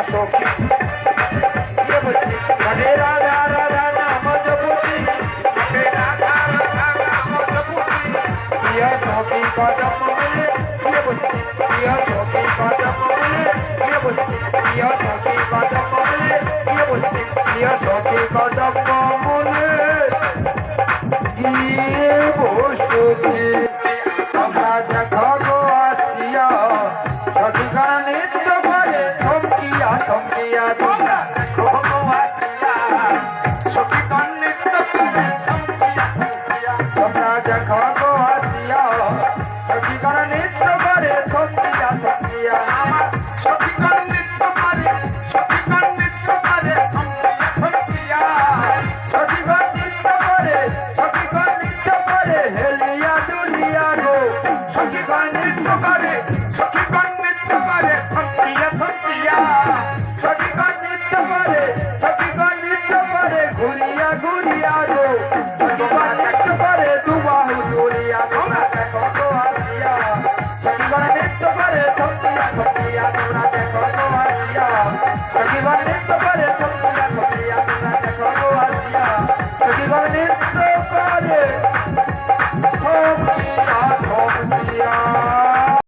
সখী হরে রাধা রাধা নাম জপুতি হরে রাধা রাধা নাম জপুতি প্রিয় সখী কদম মূলে প্রিয় সখী কদম মূলে প্রিয় সখী কদম মূলে প্রিয় সখী কদম মূলে গিয়ে বসতি আমরা দেখো গো আসিয়া সখীগণ নৃত্য করে থমকিয়া থমকিয়া তোমরা দেখো গো আসিয়া সখীগণ নৃত্য করে থমকিয়া থমকিয়া তোমরা দেখো গো আসিয়া সখীগণ নৃত্য করে থমকিয়া থমকিয়া আমার সখীগণ নৃত্য করে সখীগণ নৃত্য করে থমকিয়া থমকিয়া সখীগণ নৃত্য করে সখীগণ নৃত্য করে হেলিয়া দুলিয়া গো সখীগণ নৃত্য করে সখীগণ নৃত্য করে থমকিয়া থমকিয়া সখীগণ নৃত্য করে সখীগণ নৃত্য করে ঘুরিয়া ঘুরিয়া গো সখীগণ নৃত্য করে দুবাহু দুলিয়া তোমরা দেখো গো আসিয়া সখীগণ নৃত্য করে থমকিয়া থমকিয়া তোমরা দেখো গো আসিয়া সখীগণ নৃত্য করে থমকিয়া থমকিয়া তোমরা দেখো গো আসিয়া সখীগণ নৃত্য করে থমকিয়া থমকিয়া